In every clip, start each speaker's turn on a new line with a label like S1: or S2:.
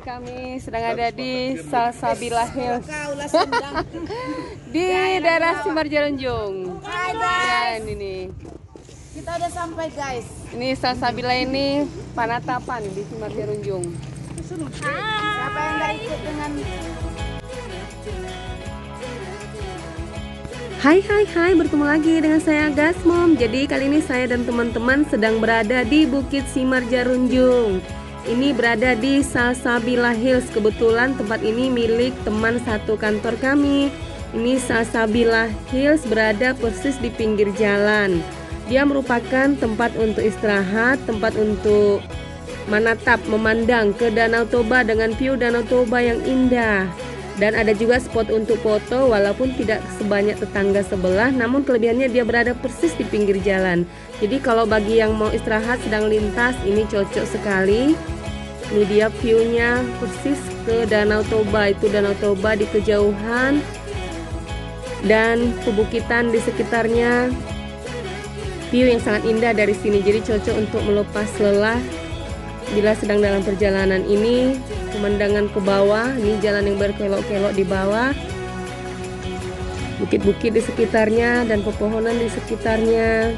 S1: kami sedang ada di Salsabila Hills di daerah Simarjarunjung.
S2: Hai guys,
S1: Ya, ini nih.
S2: kita udah sampai guys.
S1: Ini Salsabila ini Panatapan di Simarjarunjung.
S2: Siapa yang nggak ikut dengan
S1: Hai, bertemu lagi dengan saya Gasmom. Jadi kali ini saya dan teman-teman sedang berada di Bukit Simarjarunjung. Ini berada di Salsabila Hills. Kebetulan tempat ini milik teman satu kantor kami. Ini Salsabila Hills berada persis di pinggir jalan. Dia merupakan tempat untuk istirahat, tempat untuk menatap, memandang ke Danau Toba dengan view Danau Toba yang indah. Dan ada juga spot untuk foto walaupun tidak sebanyak tetangga sebelah, namun kelebihannya dia berada persis di pinggir jalan. Jadi kalau bagi yang mau istirahat sedang lintas, ini cocok sekali. Ini dia view-nya persis ke Danau Toba, itu Danau Toba di kejauhan dan pebukitan di sekitarnya. View yang sangat indah dari sini, jadi cocok untuk melepas lelah bila sedang dalam perjalanan ini. Pemandangan ke bawah, ini jalan yang berkelok-kelok di bawah, bukit-bukit di sekitarnya dan pepohonan di sekitarnya.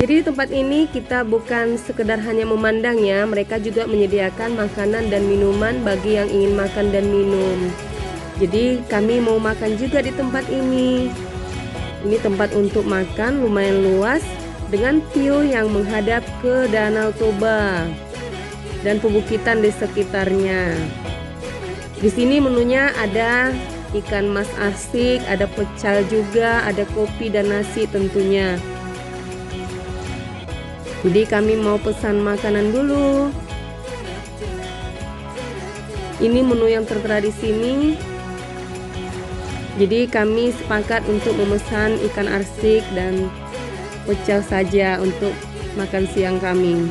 S1: Jadi di tempat ini kita bukan sekedar hanya memandangnya, mereka juga menyediakan makanan dan minuman bagi yang ingin makan dan minum. Jadi kami mau makan juga di tempat ini. Ini tempat untuk makan lumayan luas dengan view yang menghadap ke Danau Toba dan pebukitan di sekitarnya. Di sini menunya ada ikan mas arsik, ada pecel juga, ada kopi dan nasi tentunya. Jadi kami mau pesan makanan dulu. Ini menu yang tertera di sini. Jadi kami sepakat untuk memesan ikan arsik dan pecel saja untuk makan siang kami.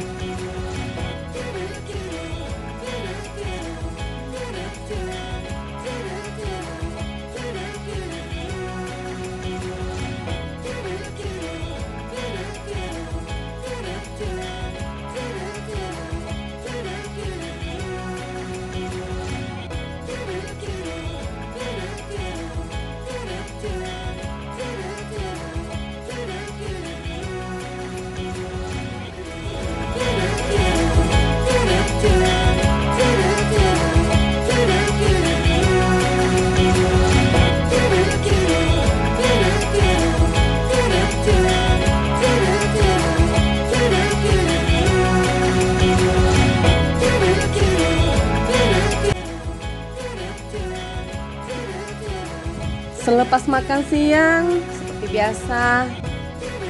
S1: Selepas makan siang, seperti biasa,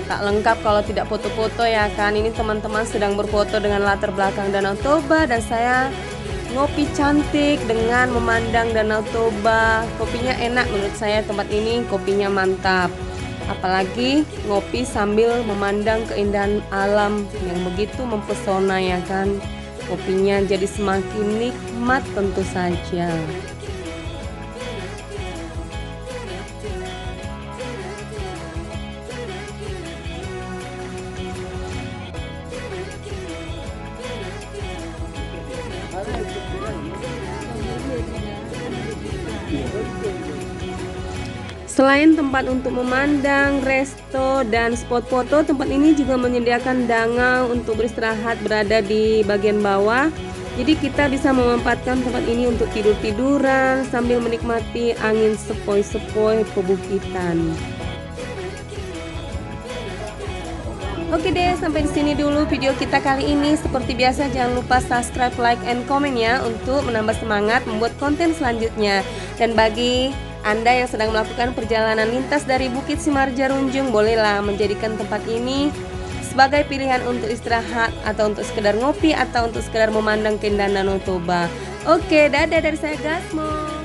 S1: tak lengkap kalau tidak foto-foto ya kan. Ini teman-teman sedang berfoto dengan latar belakang Danau Toba dan saya ngopi cantik dengan memandang Danau Toba. Kopinya enak menurut saya, tempat ini kopinya mantap. Apalagi ngopi sambil memandang keindahan alam yang begitu mempesona ya kan. Kopinya jadi semakin nikmat tentu saja. Selain tempat untuk memandang, resto, dan spot foto, tempat ini juga menyediakan dangau untuk beristirahat berada di bagian bawah. Jadi kita bisa memanfaatkan tempat ini untuk tidur-tiduran sambil menikmati angin sepoi-sepoi pebukitan. Oke deh, sampai di sini dulu video kita kali ini. Seperti biasa jangan lupa subscribe, like, and comment ya untuk menambah semangat membuat konten selanjutnya. Dan bagi Anda yang sedang melakukan perjalanan lintas dari Bukit Simarjarunjung, bolehlah menjadikan tempat ini sebagai pilihan untuk istirahat atau untuk sekedar ngopi atau untuk sekedar memandang keindahan Danau Toba. Oke, dadah dari saya Gasmo.